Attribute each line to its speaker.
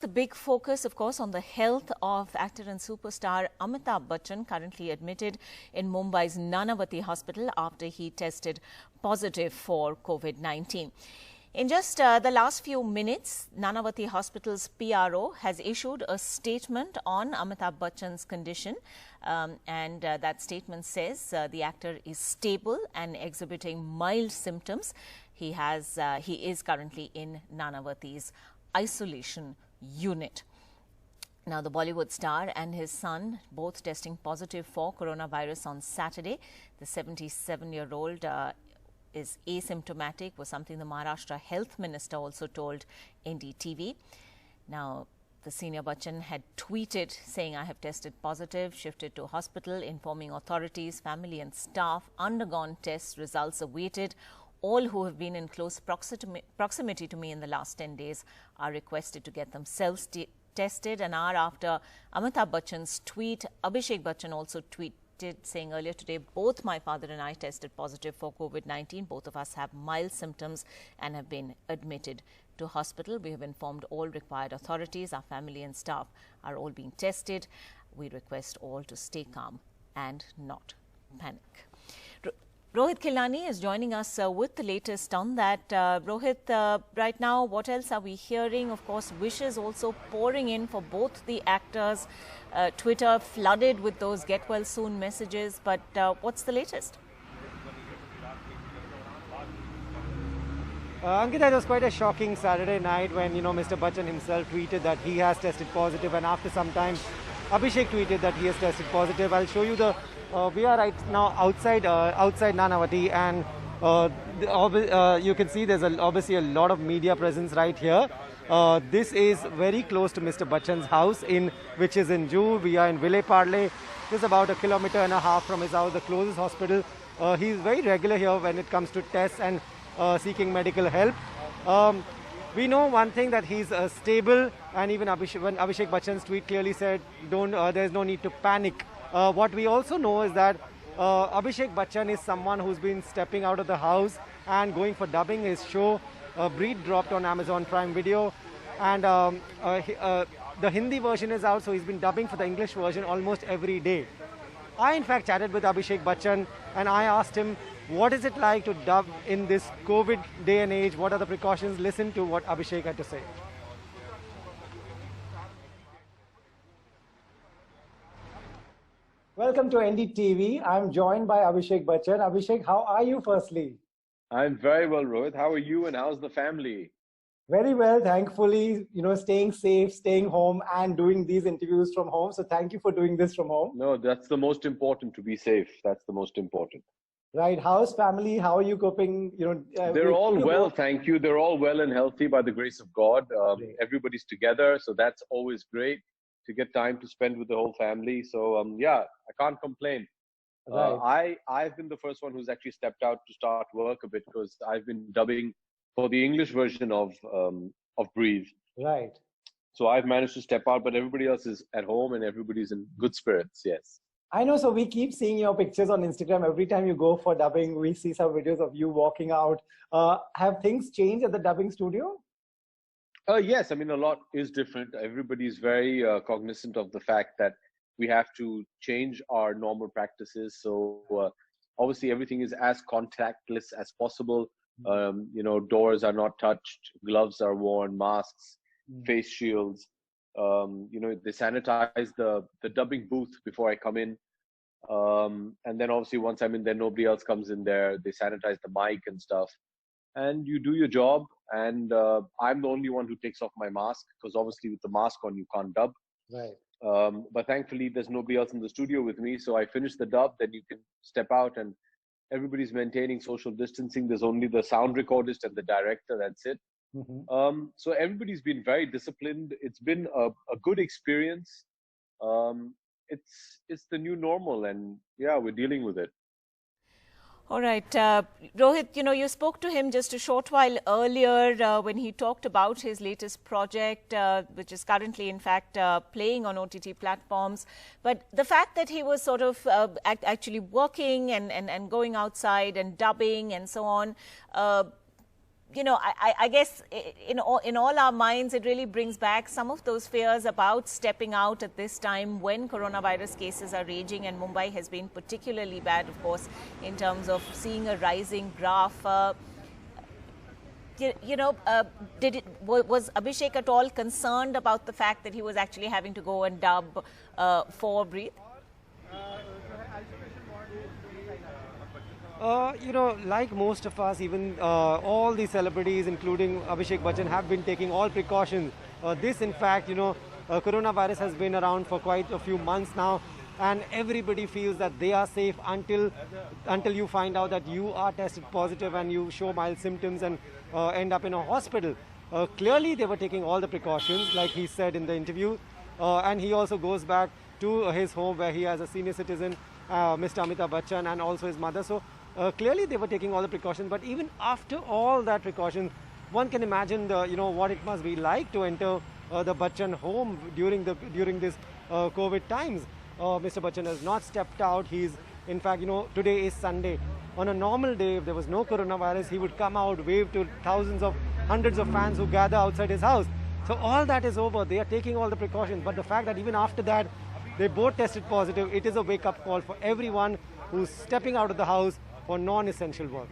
Speaker 1: The big focus, of course, on the health of actor and superstar Amitabh Bachchan, currently admitted in Mumbai's Nanavati Hospital after he tested positive for COVID-19. In just the last few minutes, Nanavati Hospital's PRO has issued a statement on Amitabh Bachchan's condition. That statement says the actor is stable and exhibiting mild symptoms. He is currently in Nanavati's isolation unit. Now, the Bollywood star and his son both testing positive for coronavirus on Saturday. The 77-year-old is asymptomatic, was something the Maharashtra Health Minister also told NDTV. Now, the senior Bachchan had tweeted saying, "I have tested positive, shifted to hospital, informing authorities, family and staff, undergone tests, results awaited. All who have been in close proximity to me in the last 10 days are requested to get themselves tested." An hour after Amitabh Bachchan's tweet, Abhishek Bachchan also tweeted saying, "Earlier today, both my father and I tested positive for COVID-19. Both of us have mild symptoms and have been admitted to hospital. We have informed all required authorities. Our family and staff are all being tested. We request all to stay calm and not panic." Rohit Khilani is joining us with the latest on that. Rohit, right now, what else are we hearing? Of course, wishes also pouring in for both the actors. Twitter flooded with those get well soon messages. But what's the latest?
Speaker 2: Ankita, it was quite a shocking Saturday night when, Mr. Bachchan himself tweeted that he has tested positive, and after some time, Abhishek tweeted that he has tested positive. I'll show you the. We are right now outside Nanavati, and you can see there's obviously a lot of media presence right here. This is very close to Mr. Bachchan's house, which is in Juhu. We are in Vile Parle. Just about 1.5 kilometers from his house, the closest hospital. He's very regular here when it comes to tests and seeking medical help. We know one thing, that he's stable, and even when Abhishek Bachchan's tweet clearly said, there's no need to panic. What we also know is that Abhishek Bachchan is someone who's been stepping out of the house and going for dubbing. His show, Breed, dropped on Amazon Prime Video, and the Hindi version is out, so he's been dubbing for the English version almost every day. I, in fact, chatted with Abhishek Bachchan, and I asked him, what is it like to dub in this COVID day and age? What are the precautions? Listen to what Abhishek had to say. Welcome to NDTV. I'm joined by Abhishek Bachchan. Abhishek, how are you firstly?
Speaker 3: I'm very well, Rohit. How are you and how's the family?
Speaker 2: Very well, thankfully, staying safe, staying home and doing these interviews from home. So thank you for doing this from home.
Speaker 3: No, that's the most important, to be safe. That's the most important.
Speaker 2: Right. How's family? How are you coping?
Speaker 3: They're all well, thank you. They're all well and healthy by the grace of God. Everybody's together, so that's always great to get time to spend with the whole family. So yeah, I can't complain. Right. I've been the first one who's actually stepped out to start work a bit, because I've been dubbing for the English version of Breathe.
Speaker 2: Right.
Speaker 3: So I've managed to step out, but everybody else is at home and everybody's in good spirits. Yes.
Speaker 2: I know. So we keep seeing your pictures on Instagram. Every time you go for dubbing, we see some videos of you walking out. Have things changed at the dubbing studio?
Speaker 3: Yes. I mean, a lot is different. Everybody's very cognizant of the fact that we have to change our normal practices. So obviously everything is as contactless as possible. Doors are not touched, gloves are worn, masks, face shields. They sanitize the dubbing booth before I come in. And then obviously once I'm in there, nobody else comes in there. They sanitize the mic and stuff. And you do your job. And I'm the only one who takes off my mask, because obviously with the mask on, you can't dub.
Speaker 2: Right.
Speaker 3: But thankfully, there's nobody else in the studio with me. So I finish the dub, then you can step out, and everybody's maintaining social distancing. There's only the sound recordist and the director. That's it. Mm-hmm. So everybody's been very disciplined. It's been a good experience. It's the new normal, and yeah, we're dealing with it.
Speaker 1: All right. Rohit, you spoke to him just a short while earlier when he talked about his latest project, which is currently, in fact, playing on OTT platforms. But the fact that he was sort of actually working and going outside and dubbing and so on, I guess in all our minds, it really brings back some of those fears about stepping out at this time when coronavirus cases are raging, and Mumbai has been particularly bad, of course, in terms of seeing a rising graph. Was Abhishek at all concerned about the fact that he was actually having to go and dub for Breathe?
Speaker 2: Like most of us, even all the celebrities, including Abhishek Bachchan, have been taking all precautions. This, in fact, coronavirus has been around for quite a few months now, and everybody feels that they are safe until you find out that you are tested positive and you show mild symptoms and end up in a hospital. Clearly, they were taking all the precautions, like he said in the interview, and he also goes back to his home where he has a senior citizen, Mr. Amitabh Bachchan, and also his mother. So clearly they were taking all the precautions, but even after all that precautions, one can imagine what it must be like to enter the Bachchan home during this COVID times. Mr. Bachchan has not stepped out. He's, in fact, today is Sunday. On a normal day, if there was no coronavirus, he would come out, wave to hundreds of fans who gather outside his house. So all that is over. They are taking all the precautions, but the fact that even after that, they both tested positive, it is a wake-up call for everyone who's stepping out of the house for non-essential work.